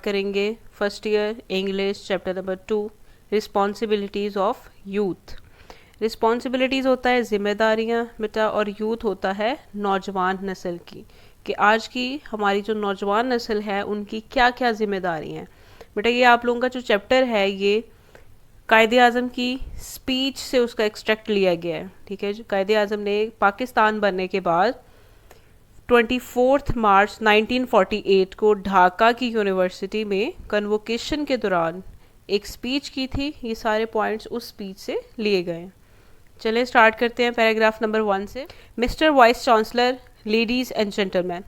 کریں گے first year English chapter number 2 responsibilities of youth. Responsibilities ہوتا ہے ذمہ داریاں بیٹا, اور یوتھ ہوتا ہے نوجوان نسل کی, کہ آج کی ہماری جو نوجوان نسل ہے ان کی کیا کیا ذمہ داری ہیں. بیٹا یہ آپ لوگوں کا جو چیپٹر ہے یہ قائد اعظم کی اسپیچ سے اس کا ایکسٹریکٹ لیا گیا ہے. ٹھیک ہے, قائد اعظم نے پاکستان بننے کے بعد 24 مارچ 1948 کو ڈھاکہ کی یونیورسٹی میں کنووکیشن کے دوران ایک اسپیچ کی تھی. یہ سارے پوائنٹس اس اسپیچ سے لیے گئے ہیں. چلے اسٹارٹ کرتے ہیں پیراگراف نمبر 1 سے. Mr vice chancellor, ladies and gentlemen.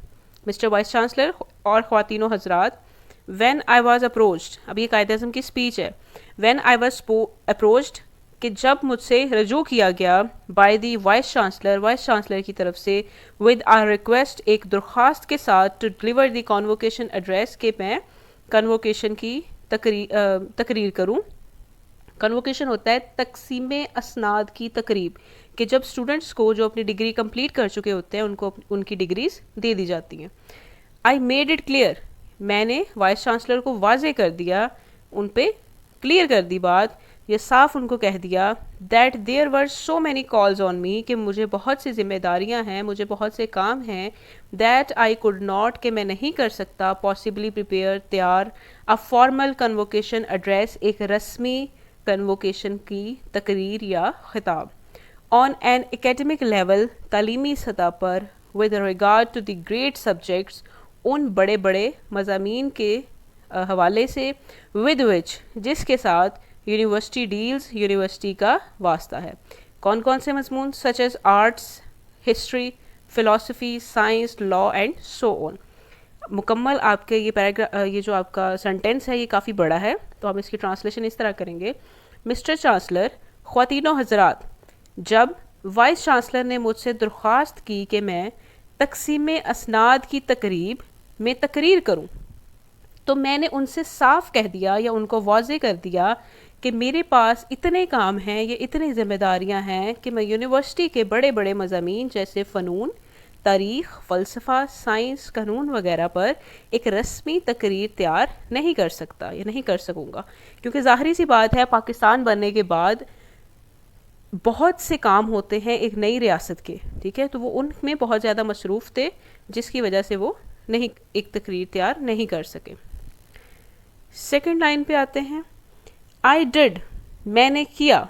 Mr vice chancellor اور خواتین و حضرات, وین آئی واز اپروچڈ, اب یہ قائد اعظم کی اسپیچ ہے, وین آئی واز اپروچڈ, کہ جب مجھ سے رجوع کیا گیا بائی دی وائس چانسلر کی طرف سے, ود آ ریکویسٹ, ایک درخواست کے ساتھ, ٹو ڈلیور دی کنووکیشن ایڈریس, کہ میں کنووکیشن کی تقریر کروں. کنووکیشن ہوتا ہے تقسیم اسناد کی تقریب, کہ جب اسٹوڈنٹس کو جو اپنی ڈگری کمپلیٹ کر چکے ہوتے ہیں ان کو ان کی ڈگریز دے دی جاتی ہیں. آئی میڈ اٹ کلیئر, میں نے وائس چانسلر کو واضح کر دیا, ان پہ کلیئر کر دی بات, یہ صاف ان کو کہہ دیا, that there were so many calls on me, کہ مجھے بہت سی ذمہ داریاں ہیں, مجھے بہت سے کام ہیں, دیٹ آئی کوڈ ناٹ, کہ میں نہیں کر سکتا, پاسبلی پریپیئر, تیار, اے فارمل کنووکیشن ایڈریس, ایک رسمی کنووکیشن کی تقریر یا خطاب, آن این اکیڈمک لیول, تعلیمی سطح پر, with regard to the great subjects, ان بڑے بڑے مضامین کے حوالے سے, ود وچ, جس کے ساتھ, یونیورسٹی ڈیلز, یونیورسٹی کا واسطہ ہے. کون کون سے مضمون, such as arts, history, philosophy, science, law and so on. مکمل آپ کے یہ پیراگراف, یہ جو آپ کا سینٹینس ہے یہ کافی بڑا ہے, تو ہم اس کی ٹرانسلیشن اس طرح کریں گے. مسٹر چانسلر, خواتین و حضرات, جب وائس چانسلر نے مجھ سے درخواست کی کہ میں تقسیم اسناد کی تقریب میں تقریر کروں, تو میں نے ان سے صاف کہہ دیا یا ان کو واضح کر دیا کہ میرے پاس اتنے کام ہیں, یہ اتنی ذمہ داریاں ہیں, کہ میں یونیورسٹی کے بڑے بڑے مضامین جیسے فنون, تاریخ, فلسفہ, سائنس, قانون وغیرہ پر ایک رسمی تقریر تیار نہیں کر سکتا یا نہیں کر سکوں گا, کیونکہ ظاہری سی بات ہے پاکستان بننے کے بعد بہت سے کام ہوتے ہیں ایک نئی ریاست کے. ٹھیک ہے, تو وہ ان میں بہت زیادہ مصروف تھے, جس کی وجہ سے وہ نہیں ایک تقریر تیار نہیں کر سکے. سیکنڈ لائن پہ آتے ہیں. آئی ڈڈ, میں نے کیا,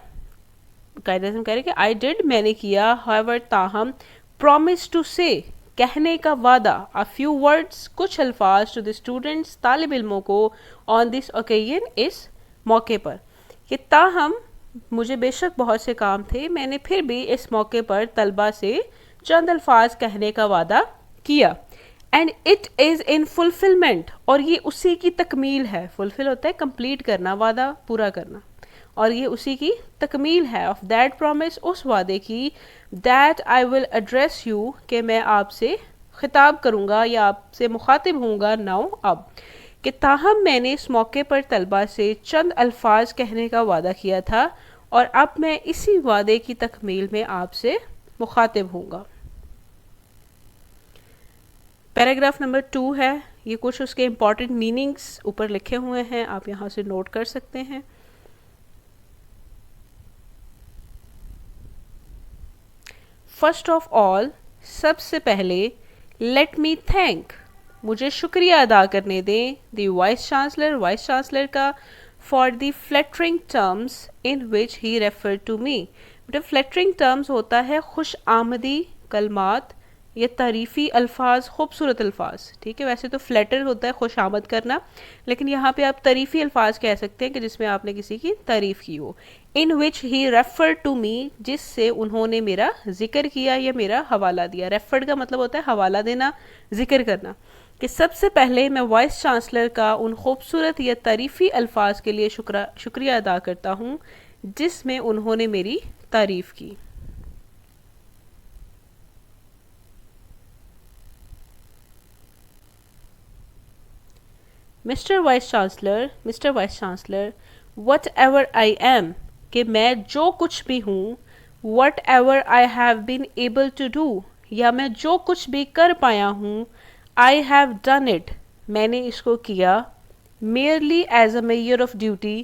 قائد اعظم کہہ رہے کہ آئی ڈڈ, میں نے کیا, however, تاہم, پرومس ٹو سے, کہنے کا وعدہ, a few words, کچھ الفاظ, to the students, طالب علموں کو, on this occasion, اس موقع پر, کہ تاہم مجھے بے شک بہت سے کام تھے, میں نے پھر بھی اس موقع پر طلبہ سے چند الفاظ کہنے کا وعدہ کیا. And it is in fulfilment, اور یہ اسی کی تکمیل ہے. فلفل ہوتا ہے کمپلیٹ کرنا, وعدہ پورا کرنا, اور یہ اسی کی تکمیل ہے, آف دیٹ پرومس, اس وعدے کی, that I will address you, کہ میں آپ سے خطاب کروں گا یا آپ سے مخاطب ہوں گا, ناؤ, اب, کہ تاہم میں نے اس موقع پر طلبہ سے چند الفاظ کہنے کا وعدہ کیا تھا, اور اب میں اسی وعدے کی تکمیل میں آپ سے مخاطب ہوں گا. پیراگراف نمبر 2 ہے, یہ کچھ اس کے امپورٹنٹ میننگز اوپر لکھے ہوئے ہیں, آپ یہاں سے نوٹ کر سکتے ہیں. فرسٹ آف آل, سب سے پہلے, لیٹ می تھینک, مجھے شکریہ ادا کرنے دیں, دی وائس چانسلر کا, for the flattering terms in which he refer to me. Flattering terms ہوتا ہے خوش آمدی کلمات یا تعریفی الفاظ, خوبصورت الفاظ. ٹھیک ہے, ویسے تو فلیٹر ہوتا ہے خوش آمد کرنا, لیکن یہاں پہ آپ تعریفی الفاظ کہہ سکتے ہیں کہ جس میں آپ نے کسی کی تعریف کی ہو. ان وچ ہی ریفر ٹو می, جس سے انہوں نے میرا ذکر کیا یا میرا حوالہ دیا. ریفرڈ کا مطلب ہوتا ہے حوالہ دینا, ذکر کرنا, کہ سب سے پہلے میں وائس چانسلر کا ان خوبصورت یا تعریفی الفاظ کے لیے شکریہ ادا کرتا ہوں جس میں انہوں نے میری تعریف کی. Mr vice chancellor, whatever I am, کہ میں جو کچھ بھی ہوں, whatever I have been able to do, یا میں جو کچھ بھی کر پایا ہوں, آئی ہیو ڈن اٹ, میں نے اس کو کیا, merely as a measure of duty,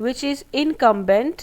which is incumbent,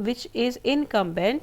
which is incumbent,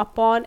upon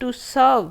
to serve,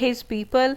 his people,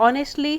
honestly,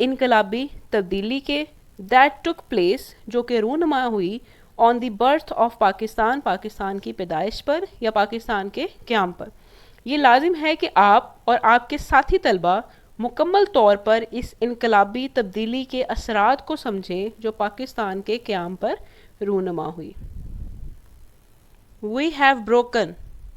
انقلابی تبدیلی کے دیٹ ٹک پلیس جو کہ رونما ہوئی on the birth of Pakistan Pakistan کی پیدائش پر یا پاکستان کے قیام پر. یہ لازم ہے کہ آپ اور آپ کے ساتھی طلبہ مکمل طور پر اس انقلابی تبدیلی کے اثرات کو سمجھیں جو پاکستان کے قیام پر رونما ہوئی. We have broken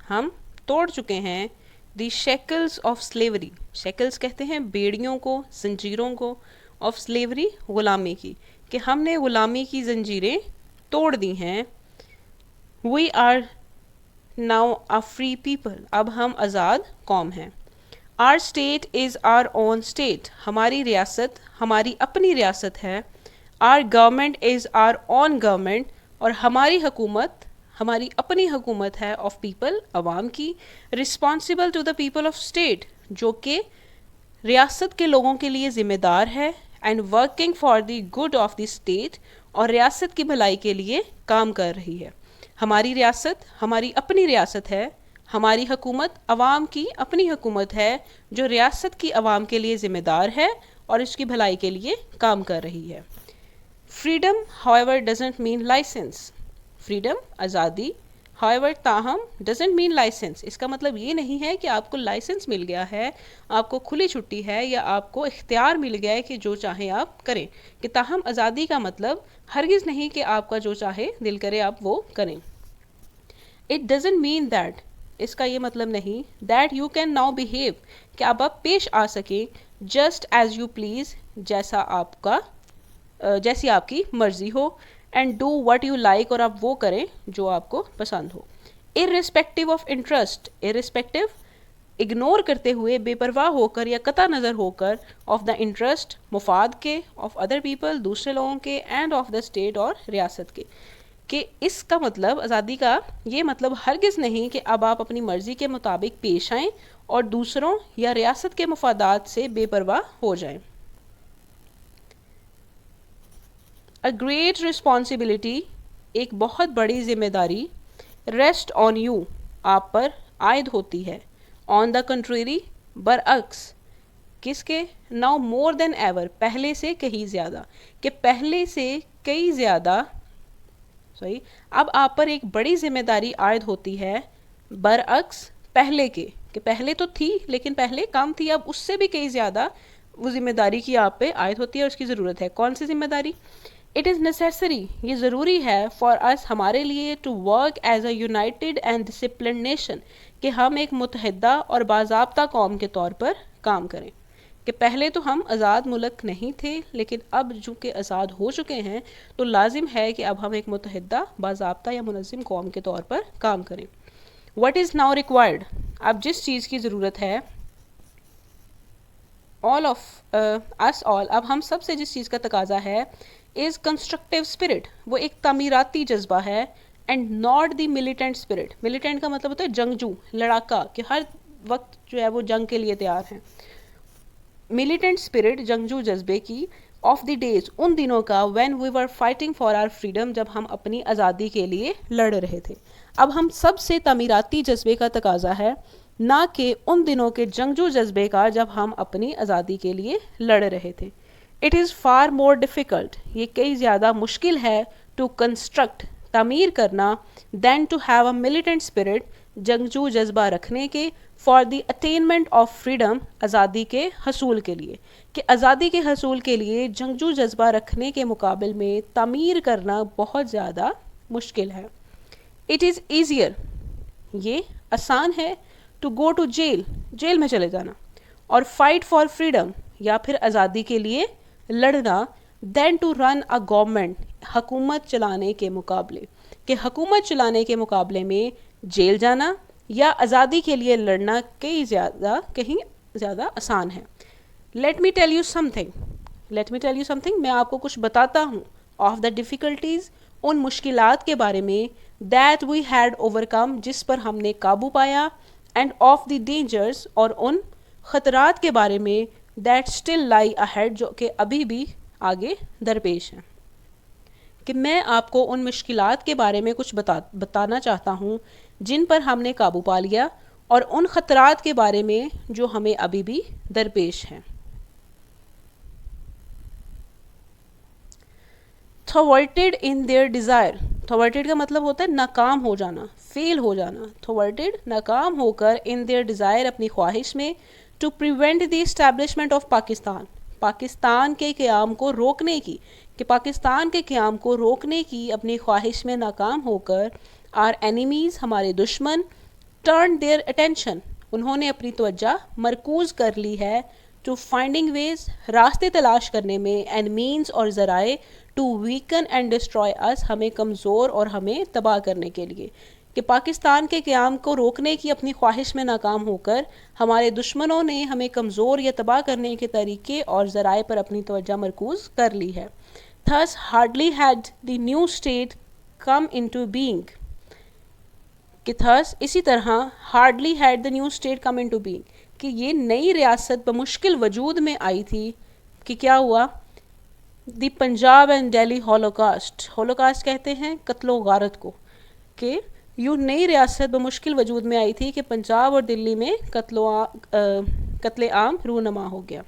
ہم توڑ چکے ہیں دی شیکلز آف سلیوری. شیکلز کہتے ہیں بیڑیوں کو, زنجیروں کو, آف سلیوری غلامی کی, کہ ہم نے غلامی کی زنجیریں توڑ دی ہیں. We are now a free people اب ہم آزاد قوم ہیں. Our state is our own state ہماری ریاست ہماری اپنی ریاست ہے. Our government is our own government اور ہماری حکومت ہماری اپنی حکومت ہے آف پیپل عوام کی. Responsible to the people of state جو کہ ریاست کے لوگوں کے لیے ذمہ دار ہے. And working for the good of the state اور ریاست کی بھلائی کے لیے کام کر رہی ہے. ہماری ریاست ہماری اپنی ریاست ہے. ہماری حکومت عوام کی اپنی حکومت ہے جو ریاست کی عوام کے لیے ذمہ دار ہے اور اس کی بھلائی کے لیے کام کر رہی ہے. Freedom however doesn't mean license. Freedom آزادی however تاہم doesn't mean license اس کا مطلب یہ نہیں ہے کہ آپ کو لائسنس مل گیا ہے, آپ کو کھلی چھٹی ہے یا آپ کو اختیار مل گیا ہے کہ جو چاہیں آپ کریں. کہ تاہم آزادی کا مطلب ہرگز نہیں کہ آپ کا جو چاہے دل کرے آپ وہ کریں. It doesn't mean that اس کا یہ مطلب نہیں that you can now behave کہ اب آپ پیش آ سکیں just as you please جیسا آپ کا جیسی آپ کی مرضی ہو. And do what you like اور آپ وہ کریں جو آپ کو پسند ہو. irrespective of interest irrespective ignore کرتے ہوئے بے پرواہ ہو کر یا قطع نظر ہو کر آف دا انٹرسٹ مفاد کے آف ادر پیپل دوسرے لوگوں کے اینڈ آف دا اسٹیٹ اور ریاست کے. کہ اس کا مطلب آزادی کا یہ مطلب ہرگز نہیں کہ اب آپ اپنی مرضی کے مطابق پیش آئیں اور دوسروں یا ریاست کے مفادات سے بے پرواہ ہو جائیں. A great responsibility ایک بہت بڑی ذمہ داری rest on you آپ پر عائد ہوتی ہے. On the contrary برعکس کس کے now more than ever پہلے سے کہیں زیادہ کہ پہلے سے کئی زیادہ اب آپ پر ایک بڑی ذمہ داری عائد ہوتی ہے برعکس پہلے کے کہ پہلے تو تھی لیکن پہلے کم تھی اب اس سے بھی کئی زیادہ وہ ذمہ داری کی آپ پہ عائد ہوتی ہے اور اس کی ضرورت ہے. کون سی ذمہ داری؟ اٹ از نیسیسری یہ ضروری ہے فار اس ہمارے لیے to work as a united and disciplined nation کہ ہم ایک متحدہ اور باضابطہ قوم کے طور پر کام کریں. کہ پہلے تو ہم آزاد ملک نہیں تھے لیکن اب چونکہ آزاد ہو چکے ہیں تو لازم ہے کہ اب ہم ایک متحدہ باضابطہ یا منظم قوم کے طور پر کام کریں. واٹ از ناؤ ریکوائرڈ اب جس چیز کی ضرورت ہے all of us all اب ہم سب سے جس چیز کا تقاضا ہے is constructive spirit وہ ایک تعمیراتی جذبہ ہے and not the militant spirit. militant کا مطلب ہوتا ہے جنگجو لڑاکا کہ ہر وقت جو ہے وہ جنگ کے لیے تیار ہیں. militant spirit جنگجو جذبے کی of the days ان دنوں کا when we were fighting for our freedom جب ہم اپنی آزادی کے لیے لڑ رہے تھے. اب ہم سب سے تعمیراتی جذبے کا تقاضا ہے نہ کہ ان دنوں کے جنگجو جذبے کا جب ہم اپنی آزادی کے لیے لڑ رہے تھے. It is far more difficult یہ کئی زیادہ مشکل ہے ٹو کنسٹرکٹ تعمیر کرنا then to have a militant spirit جنگجو جذبہ رکھنے کے for the attainment of freedom آزادی کے حصول کے لیے. کہ آزادی کے حصول کے لیے جنگجو جذبہ رکھنے کے مقابل میں تعمیر کرنا بہت زیادہ مشکل ہے. اٹ از ایزیئر یہ آسان ہے ٹو گو ٹو جیل میں چلے جانا اور فائٹ فار فریڈم یا پھر آزادی کے لیے لڑنا دین ٹو رن اے گورنمنٹ حکومت چلانے کے مقابلے. کہ حکومت چلانے کے مقابلے میں جیل جانا یا آزادی کے لیے لڑنا کہیں زیادہ آسان ہے. Let me tell you some thing میں آپ کو کچھ بتاتا ہوں آف دا ڈیفیکلٹیز ان مشکلات کے بارے میں دیٹ وی ہیڈ اوور کم جس پر ہم نے قابو پایا اینڈ آف دی ڈینجرز اور ان خطرات کے بارے میں دیٹ اسٹل لائی اہیڈ جو کہ ابھی بھی آگے درپیش ہیں. کہ میں آپ کو ان مشکلات کے بارے میں کچھ بتانا چاہتا ہوں جن پر ہم نے قابو پا لیا اور ان خطرات کے بارے میں جو ہمیں ابھی بھی درپیش ہیں. thwarted in their desire. thwarted کا مطلب ہوتا ہے ناکام ہو جانا, فیل ہو جانا. thwarted ناکام ہو کر in their desire اپنی خواہش میں to prevent the establishment of Pakistan, Pakistan کے قیام کو روکنے کی, کہ پاکستان کے قیام کو روکنے کی اپنی خواہش میں ناکام ہو کر our enemies ہمارے دشمن turned their attention انہوں نے اپنی توجہ مرکوز کر لی ہے to finding ways راستے تلاش کرنے میں and means اور ذرائع to weaken and destroy us ہمیں کمزور اور ہمیں تباہ کرنے کے لیے, کہ پاکستان کے قیام کو روکنے کی اپنی خواہش میں ناکام ہو کر ہمارے دشمنوں نے ہمیں کمزور یا تباہ کرنے کے طریقے اور ذرائع پر اپنی توجہ مرکوز کر لی ہے. Thus hardly had the new state come into being, کہ thus اسی طرح hardly had the new state come into being کہ یہ نئی ریاست بمشکل وجود میں آئی تھی, کہ کیا ہوا, the Punjab and Delhi holocaust, holocaust کہتے ہیں قتل و غارت کو, کہ یوں نئی ریاست بمشکل وجود میں آئی تھی کہ پنجاب اور دلی میں قتل عام رونما ہو گیا.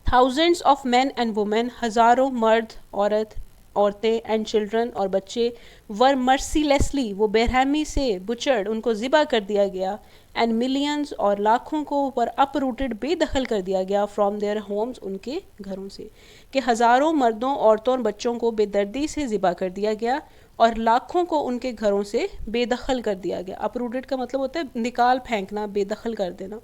thousands of men and women ہزاروں مرد عورتیں and children اور بچے were mercilessly وہ بے رحمی سے butchered ان کو ذبح کر دیا گیا and millions اور لاکھوں کو were uprooted بے دخل کر دیا گیا from their homes ان کے گھروں سے, کہ ہزاروں مردوں عورتوں اور بچوں کو بے دردی سے ذبح کر دیا گیا اور لاکھوں کو ان کے گھروں سے بے دخل کر دیا گیا. uprooted کا مطلب ہوتا ہے نکال پھینکنا, بے دخل کر دینا.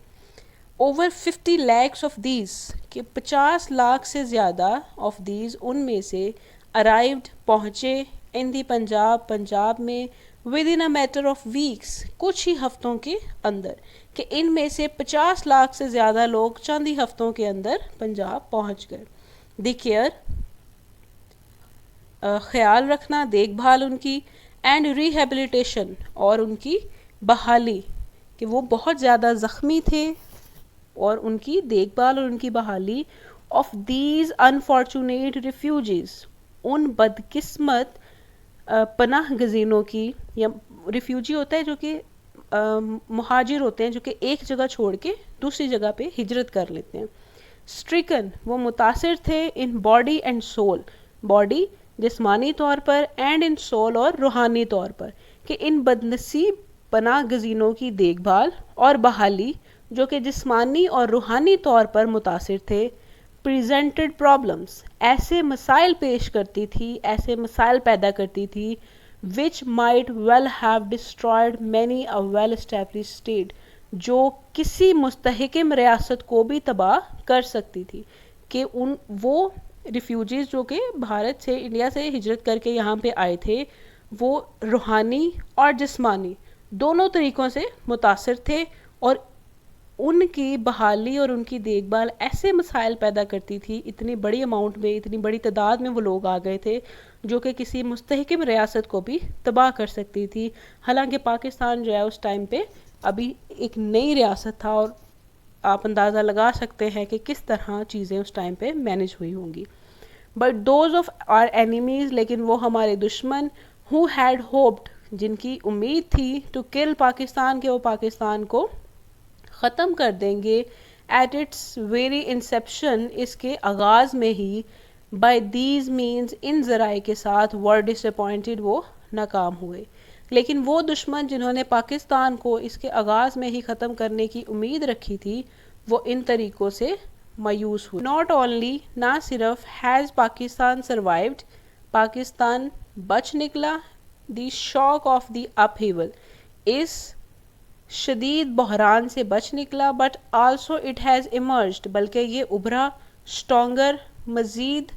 over 50 lakhs of these کہ 50 لاکھ سے زیادہ of these ان میں سے arrived پہنچے in the پنجاب میں within a matter of weeks کچھ ہی ہفتوں کے اندر, کہ ان میں سے 50 لاکھ سے زیادہ لوگ چند ہی ہفتوں کے اندر پنجاب پہنچ گئے. the care خیال رکھنا, دیکھ بھال ان کی, and rehabilitation اور ان کی بحالی, کہ وہ بہت زیادہ زخمی تھے اور ان کی دیکھ بھال اور ان کی بحالی of these unfortunate refugees ان بدقسمت پناہ گزینوں کی, یا ریفیوجی ہوتا ہے جو کہ مہاجر ہوتے ہیں جو کہ ایک جگہ چھوڑ کے دوسری جگہ پہ ہجرت کر لیتے ہیں. stricken وہ متاثر تھے in body and soul body جسمانی طور پر and in soul اور روحانی طور پر, کہ ان بدنصیب پناہ گزینوں کی دیکھ بھال اور بحالی جو کہ جسمانی اور روحانی طور پر متاثر تھے presented problems ایسے مسائل پیش کرتی تھی, ایسے مسائل پیدا کرتی تھی which might well have destroyed many a well established state جو کسی مستحکم ریاست کو بھی تباہ کر سکتی تھی, کہ وہ ریفیوجیز جو کہ بھارت سے انڈیا سے ہجرت کر کے یہاں پہ آئے تھے وہ روحانی اور جسمانی دونوں طریقوں سے متاثر تھے, اور ان کی بحالی اور ان کی دیکھ بھال ایسے مسائل پیدا کرتی تھی, اتنی بڑی اماؤنٹ میں, اتنی بڑی تعداد میں وہ لوگ آ گئے تھے جو کہ کسی مستحکم ریاست کو بھی تباہ کر سکتی تھی. حالانکہ پاکستان جو ہے اس ٹائم پہ ابھی ایک نئی ریاست تھا, اور آپ اندازہ لگا سکتے ہیں کہ کس طرح چیزیں اس ٹائم پہ مینج ہوئی ہوں گی. But those of our enemies لیکن وہ ہمارے دشمن who had hoped جن کی امید تھی to kill پاکستان کہ وہ پاکستان کو ختم کر دیں گے at its very inception اس کے آغاز میں ہی by these means ان ذرائع کے ساتھ were disappointed وہ ناکام ہوئے. لیکن وہ دشمن جنہوں نے پاکستان کو اس کے آغاز میں ہی ختم کرنے کی امید رکھی تھی وہ ان طریقوں سے مایوس ہوئے. not only نہ صرف has پاکستان survived پاکستان بچ نکلا the shock of the upheaval اس شدید بحران سے بچ نکلا but also it has emerged بلکہ یہ ابھرا stronger مزید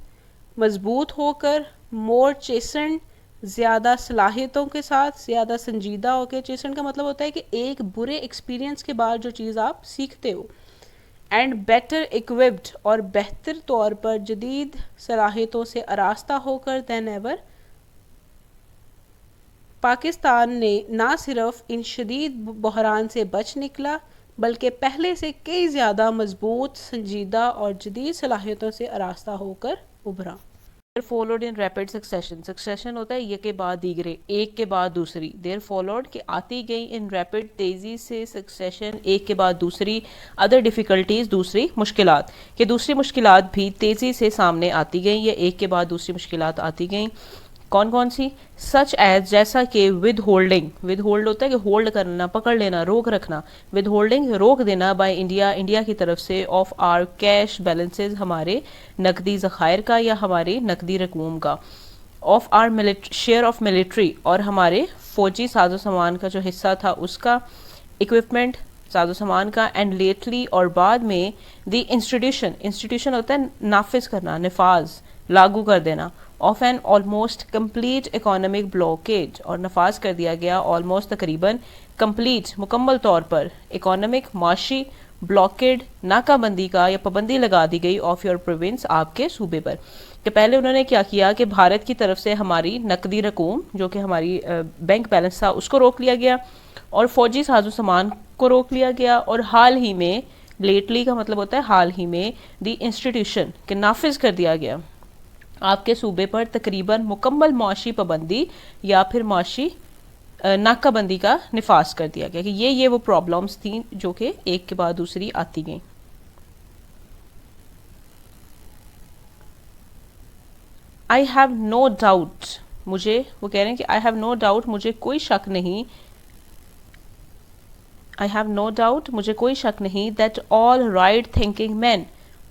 مضبوط ہو کر more chastened زیادہ صلاحیتوں کے ساتھ, زیادہ سنجیدہ ہو کے. chastened کا مطلب ہوتا ہے کہ ایک برے ایکسپیرینس کے بعد جو چیز آپ سیکھتے ہو, and better equipped اور بہتر طور پر جدید صلاحیتوں سے آراستہ ہو کر than ever پاکستان نے نہ صرف ان شدید بحران سے بچ نکلا بلکہ پہلے سے کئی زیادہ مضبوط, سنجیدہ اور جدید صلاحیتوں سے آراستہ ہو کر ابھرا. followed in rapid succession. succession ہوتا ہے یہ کے بعد دیگرے, ایک کے بعد دوسری. there followed کہ آتی گئی in rapid تیزی سے succession ایک کے بعد دوسری other difficulties دوسری مشکلات, کہ دوسری مشکلات بھی تیزی سے سامنے آتی گئیں یا ایک کے بعد دوسری مشکلات آتی گئیں. کون کون سی؟ سچ ایز جیسا کہ ود ہولڈنگ, ود ہولڈ ہوتا ہے کہ ہولڈ کرنا, پکڑ لینا, روک رکھنا. ود ہولڈنگ روک دینا بائی انڈیا, انڈیا کی طرف سے آف آر کیش بیلنسز ہمارے نقدی ذخائر کا یا ہماری نقدی رقوم کا. Of our share of military اور ہمارے فوجی ساز و سامان کا جو حصہ تھا اس کا, اکوپمنٹ ساز و سامان کا. اینڈ لیٹلی اور بعد میں دی انسٹیٹیوشن, انسٹیٹیوشن ہوتا ہے نافذ کرنا, نفاذ لاگو کر دینا. Of an almost complete economic blockage اور نفاذ کر دیا گیا آلموسٹ تقریباً کمپلیٹ مکمل طور پر اکانومک معاشی بلاکیڈ ناکہ بندی کا یا پابندی لگا دی گئی آف یور پروونس آپ کے صوبے پر. کہ پہلے انہوں نے کیا کیا کہ بھارت کی طرف سے ہماری نقدی رقوم جو کہ ہماری بینک بیلنس تھا اس کو روک لیا گیا اور فوجی ساز و سامان کو روک لیا گیا. اور حال ہی میں, لیٹلی کا مطلب ہوتا ہے حال ہی میں, دی انسٹیٹیوشن کہ نافذ کر دیا گیا آپ کے صوبے پر تقریباً مکمل معاشی پابندی یا پھر معاشی ناکہ بندی کا نفاذ کر دیا گیا. کہ یہ وہ پرابلمس تھیں جو کہ ایک کے بعد دوسری آتی گئیں. آئی ہیو نو ڈاؤٹ, مجھے وہ کہہ رہے ہیں کہ آئی ہیو نو ڈاؤٹ مجھے کوئی شک نہیں, آئی ہیو نو ڈاؤٹ مجھے کوئی شک نہیں, that all right thinking men,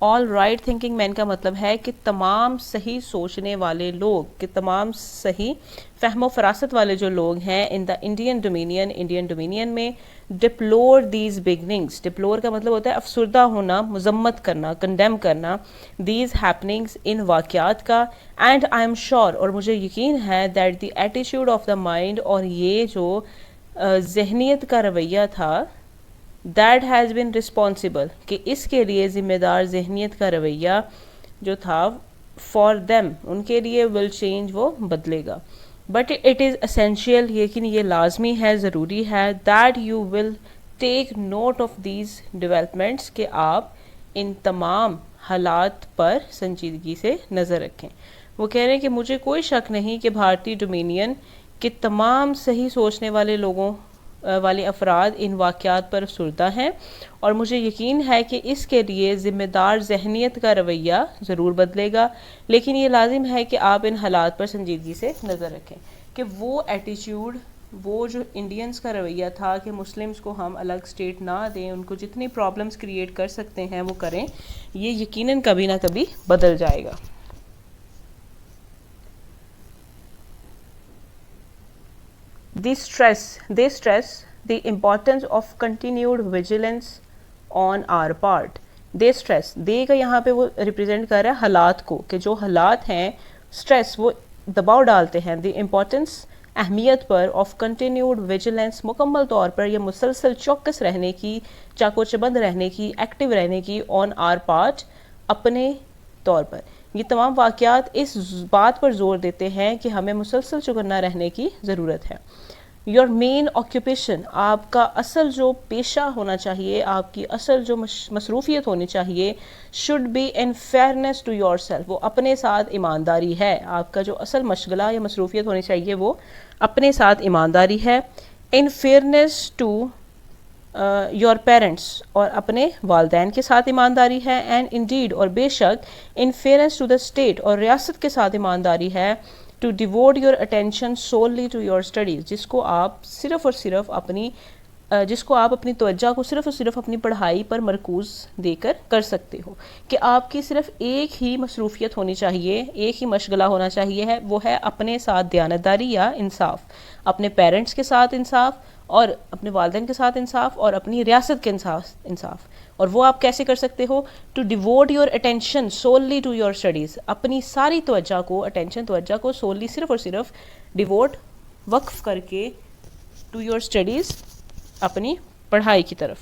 all right thinking men کا مطلب ہے کہ تمام صحیح سوچنے والے لوگ, کہ تمام صحیح فہم و فراست والے جو لوگ ہیں in the Indian dominion, Indian dominion میں, ڈپلور دیز بگننگس, ڈپلور کا مطلب ہوتا ہے افسردہ ہونا, مذمت کرنا, کنڈیم کرنا, دیز ہیپننگس ان واقعات کا. اینڈ آئی ایم شیور اور مجھے یقین ہے, that the attitude of the mind اور یہ جو ذہنیت کا رویہ تھا, دیٹ ہیز بین رسپانسبل کہ اس کے لیے ذمہ دار ذہنیت کا رویہ جو تھا, فار دیم ان کے لیے, ول چینج وہ بدلے گا. بٹ اٹ از اسینشیل لیکن یہ لازمی ہے, ضروری ہے, that you will take note of these developments کہ آپ ان تمام حالات پر سنجیدگی سے نظر رکھیں. وہ کہہ رہے ہیں کہ مجھے کوئی شک نہیں کہ بھارتی ڈومینین کے تمام صحیح سوچنے والے لوگوں والے افراد ان واقعات پر افسردہ ہیں اور مجھے یقین ہے کہ اس کے لیے ذمہ دار ذہنیت کا رویہ ضرور بدلے گا, لیکن یہ لازم ہے کہ آپ ان حالات پر سنجیدگی سے نظر رکھیں. کہ وہ ایٹیٹیوڈ, وہ جو انڈینز کا رویہ تھا کہ مسلمز کو ہم الگ اسٹیٹ نہ دیں, ان کو جتنی پرابلمس کریٹ کر سکتے ہیں وہ کریں, یہ یقیناً کبھی نہ کبھی بدل جائے گا. They stress the importance of continued vigilance on our part. They stress, دے کا یہاں پہ وہ ریپرزینٹ کر رہا ہے حالات کو, کہ جو حالات ہیں stress وہ دباؤ ڈالتے ہیں, the importance اہمیت پر, of continued vigilance مکمل طور پر یا مسلسل چوکس رہنے کی, چاق و چبند رہنے کی, ایکٹیو رہنے کی, on our part اپنے طور پر. یہ تمام واقعات اس بات پر زور دیتے ہیں کہ ہمیں مسلسل چوکنا رہنے کی ضرورت ہے. یور مین آکیوپیشن, آپ کا اصل جو پیشہ ہونا چاہیے, آپ کی اصل جو مصروفیت ہونی چاہیے, should be in fairness to yourself, وہ اپنے ساتھ ایمانداری ہے. آپ کا جو اصل مشغلہ یا مصروفیت ہونی چاہیے وہ اپنے ساتھ ایمانداری ہے. ان فیئرنیس ٹو یور پیرنٹس, اور اپنے والدین کے ساتھ ایمانداری ہے. اینڈ انڈیڈ اور بے شک, in fairness to the state, اور ریاست کے ساتھ ایمانداری ہے. To devote your attention solely to your studies, جس کو آپ صرف اور صرف اپنی توجہ کو صرف اور صرف اپنی پڑھائی پر مرکوز دے کر سکتے ہو. کہ آپ کی صرف ایک ہی مصروفیت ہونی چاہیے, ایک ہی مشغلہ ہونا چاہیے ہے, وہ ہے اپنے ساتھ دیانتداری یا انصاف, اپنے پیرنٹس کے ساتھ انصاف اور اپنے والدین کے ساتھ انصاف اور اپنی ریاست کے انصاف. اور وہ آپ کیسے کر سکتے ہو؟ To devote your attention solely to your studies, اپنی ساری توجہ کو سوللی صرف اور صرف ڈیووٹ وقف کر کے ٹو یور اسٹڈیز اپنی پڑھائی کی طرف.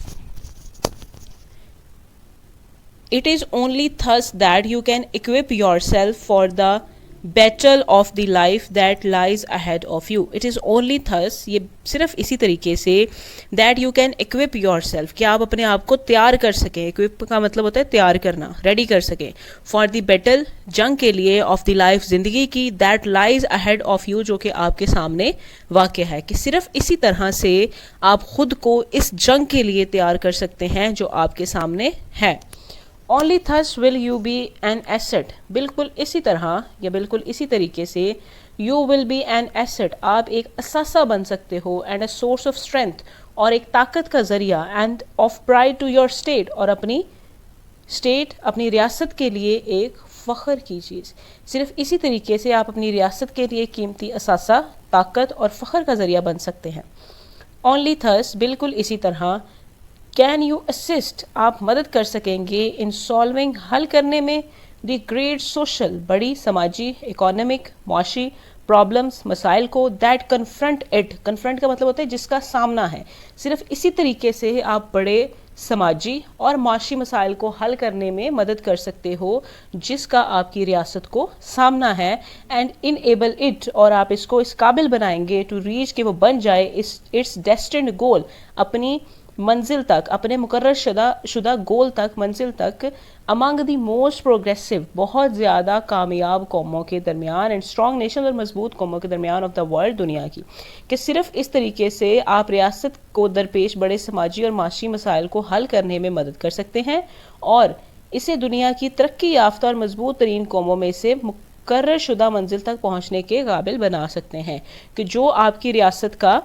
It is only thus that you can equip yourself for the battle of the life that lies ahead of you. It is only thus, یہ صرف اسی طریقے سے that you can equip yourself, کہ آپ اپنے آپ کو تیار کر سکیں. equip کا مطلب ہوتا ہے تیار کرنا, ریڈی کر سکیں. for the battle, جنگ کے لیے, of the life, زندگی کی, that lies ahead of you, جو کہ آپ کے سامنے واقع ہے. کہ صرف اسی طرح سے آپ خود کو اس جنگ کے لیے تیار کر سکتے ہیں جو آپ کے سامنے ہے. only thus will you be an asset, بالکل اسی طرح یا بالکل اسی طریقے سے you will be an asset, آپ ایک اثاثہ بن سکتے ہو, and a source of strength, اور ایک طاقت کا ذریعہ, and of pride to your state, اور اپنی state, اپنی ریاست کے لیے ایک فخر کی چیز. صرف اسی طریقے سے آپ اپنی ریاست کے لیے قیمتی اثاثہ, طاقت اور فخر کا ذریعہ بن سکتے ہیں. only thus, بالکل اسی طرح, can you assist, آپ مدد کر سکیں گے, in solving, حل کرنے میں, the great social, بڑی سماجی, economic, معاشی, problems, مسائل کو, that confront it, confront کا مطلب ہوتا ہے جس کا سامنا ہے. صرف اسی طریقے سے آپ بڑے سماجی اور معاشی مسائل کو حل کرنے میں مدد کر سکتے ہو جس کا آپ کی ریاست کو سامنا ہے. and enable it, اور آپ اس کو اس قابل بنائیں گے, to reach, کہ وہ بن جائے its destined goal, اپنی منزل تک, اپنے مقرر شدہ گول تک, منزل تک, among the most progressive, بہت زیادہ کامیاب قوموں کے درمیان, and strong nation, اور مضبوط قوموں کے درمیان, of the world, دنیا کی. کہ صرف اس طریقے سے آپ ریاست کو درپیش بڑے سماجی اور معاشی مسائل کو حل کرنے میں مدد کر سکتے ہیں اور اسے دنیا کی ترقی یافتہ اور مضبوط ترین قوموں میں سے مقرر شدہ منزل تک پہنچنے کے قابل بنا سکتے ہیں. کہ جو آپ کی ریاست کا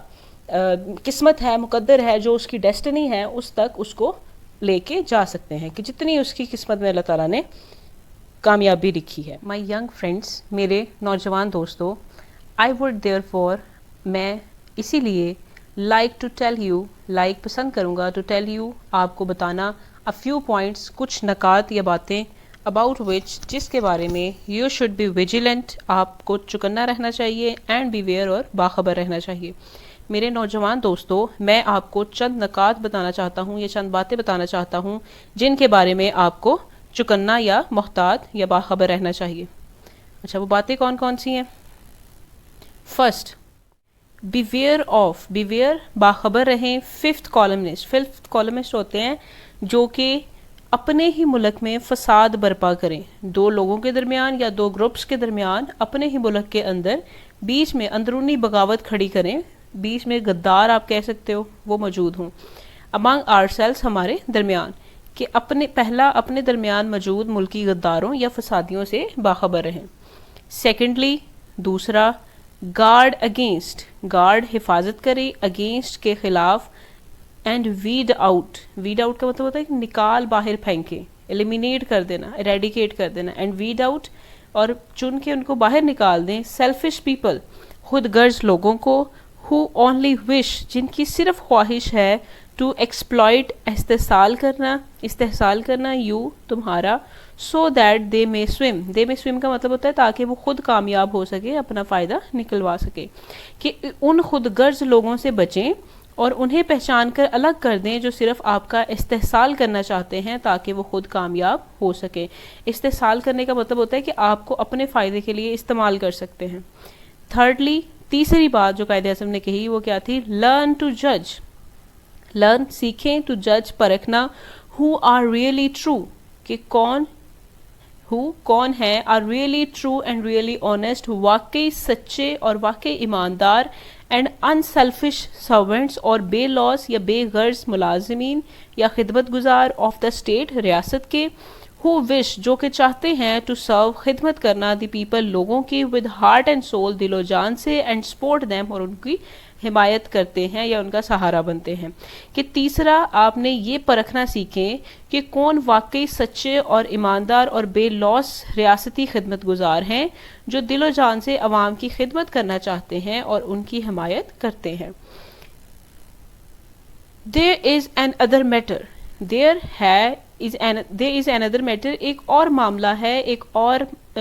قسمت ہے, مقدر ہے, جو اس کی ڈیسٹنی ہے, اس تک اس کو لے کے جا سکتے ہیں, کہ جتنی اس کی قسمت میں اللہ تعالیٰ نے کامیابی لکھی ہے. مائی ینگ فرینڈس, میرے نوجوان دوستو, آئی وڈ دیئر فور, میں اسی لیے like to tell you, like پسند کروں گا, ٹو ٹیل یو, آپ کو بتانا, a few points, کچھ نکات یا باتیں, about which, جس کے بارے میں you should be vigilant, آپ کو چکنا رہنا چاہیے, and beware, اور باخبر رہنا چاہیے. میرے نوجوان دوستو, میں آپ کو چند نکات بتانا چاہتا ہوں یا چند باتیں بتانا چاہتا ہوں جن کے بارے میں آپ کو چکنا یا محتاط یا باخبر رہنا چاہیے. اچھا, وہ باتیں کون کون سی ہیں؟ فرسٹ, بیویئر آف, بیویئر, باخبر رہیں, ففتھ کالمنسٹ ہوتے ہیں جو کہ اپنے ہی ملک میں فساد برپا کریں, دو لوگوں کے درمیان یا دو گروپس کے درمیان اپنے ہی ملک کے اندر بیچ میں اندرونی بغاوت کھڑی کریں, بیچ میں غدار آپ کہہ سکتے ہو وہ موجود ہوں. among ourselves, ہمارے درمیان, کہ اپنے درمیان موجود ملکی غداروں یا فسادیوں سے باخبر رہیں. سیکنڈلی, دوسرا, گارڈ اگینسٹ, گارڈ حفاظت کرے, اگینسٹ کے خلاف, and weed out, weed out کا مطلب ہوتا ہے کہ نکال باہر پھینکے, ایلیمینیٹ کر دینا, ایریڈیکیٹ کر دینا, اینڈ ویڈ آؤٹ, اور چن کے ان کو باہر نکال دیں. سیلفش پیپل, خود غرض لوگوں کو, who only wish, جن کی صرف خواہش ہے, to exploit, استحصال کرنا, you, تمہارا, so that they may swim کا مطلب ہوتا ہے تاکہ وہ خود کامیاب ہو سکے, اپنا فائدہ نکلوا سکے. کہ ان خود غرض لوگوں سے بچیں اور انہیں پہچان کر الگ کر دیں جو صرف آپ کا استحصال کرنا چاہتے ہیں تاکہ وہ خود کامیاب ہو سکے. استحصال کرنے کا مطلب ہوتا ہے کہ آپ کو اپنے فائدے کے لیے استعمال کر سکتے ہیں. تھرڈلی, تیسری بات جو قائد اعظم نے کہی وہ کیا تھی؟ لرن ٹو جج, لرن سیکھیں, ٹو جج پرکھنا, who are really true, کہ کون ہے, are really true and really honest, واقعی سچے اور واقعی ایماندار, and unselfish servants, اور بے لوث یا بے غرض ملازمین یا خدمت گزار of the state, ریاست کے, who wish, جو کہ چاہتے ہیں, to serve, خدمت کرنا, the people, لوگوں کی, with heart and soul, دل و جان سے, and support them, اور ان کی حمایت کرتے ہیں یا ان کا سہارا بنتے ہیں. کہ تیسرا, آپ نے یہ پرکھنا سیکھیں کہ کون واقعی سچے اور ایماندار اور بے لوث ریاستی خدمت گزار ہیں جو دل و جان سے عوام کی خدمت کرنا چاہتے ہیں اور ان کی حمایت کرتے ہیں. There is an other matter, there is another matter, ایک اور معاملہ ہے, ایک اور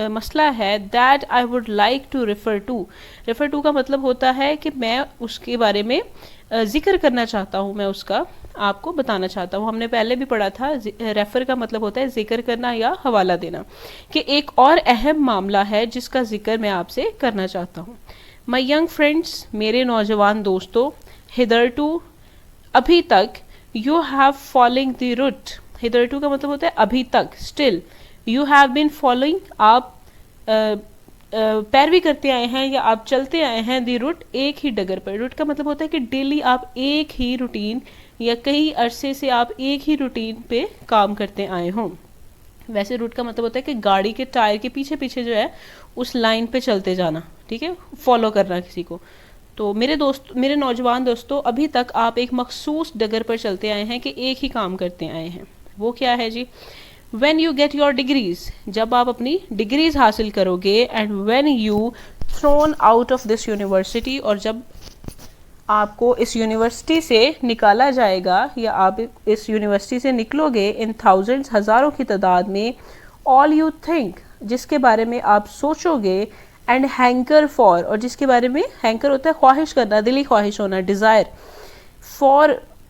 مسئلہ ہے, that I would like to refer to کا مطلب ہوتا ہے کہ میں اس کے بارے میں ذکر کرنا چاہتا ہوں, میں اس کا آپ کو بتانا چاہتا ہوں. ہم نے پہلے بھی پڑھا تھا ریفر کا مطلب ہوتا ہے ذکر کرنا یا حوالہ دینا, کہ ایک اور اہم معاملہ ہے جس کا ذکر میں آپ سے کرنا چاہتا ہوں. My young friends, میرے نوجوان دوستو, hitherto ابھی تک, you have following the route, hitherto کا مطلب ہوتا ہے ابھی تک, still you have been following, آپ پیروی کرتے آئے ہیں یا آپ چلتے آئے ہیں, دی روٹ ایک ہی ڈگر پر. روٹ کا مطلب ہوتا ہے کہ ڈیلی آپ ایک ہی روٹین یا کئی عرصے سے آپ ایک ہی روٹین پہ کام کرتے آئے ہوں. ویسے روٹ کا مطلب ہوتا ہے کہ گاڑی کے ٹائر کے پیچھے پیچھے جو ہے اس لائن پہ چلتے جانا, ٹھیک ہے, فالو کرنا کسی کو. تو میرے نوجوان دوستو, ابھی تک آپ ایک مخصوص ڈگر پر چلتے آئے ہیں کہ ایک ہی کام کرتے آئے ہیں. وہ کیا ہے جی؟ when you get your degrees, جب آپ اپنی ڈگریز حاصل کرو گے, and when you thrown out of this university, اور جب آپ کو اس یونیورسٹی سے نکالا جائے گا یا آپ اس یونیورسٹی سے نکلو گے, in thousands, ہزاروں کی تعداد میں, all you think, جس کے بارے میں آپ سوچو گے, and hanker for, اور جس کے بارے میں hanker ہوتا ہے خواہش کرنا, دلی خواہش ہونا, desire, for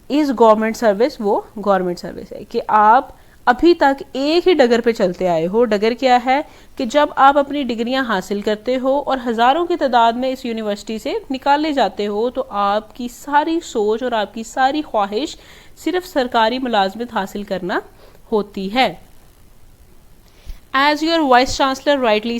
is government service, وہ گورنمنٹ سروس ہے. کہ آپ ابھی تک ایک ہی ڈگر پہ چلتے آئے ہو. ڈگر کیا ہے؟ کہ جب آپ اپنی ڈگریاں حاصل کرتے ہو اور ہزاروں کی تعداد میں اس یونیورسٹی سے نکالے جاتے ہو, تو آپ کی ساری سوچ اور آپ کی ساری خواہش صرف سرکاری ملازمت حاصل کرنا ہوتی ہے. As your vice chancellor rightly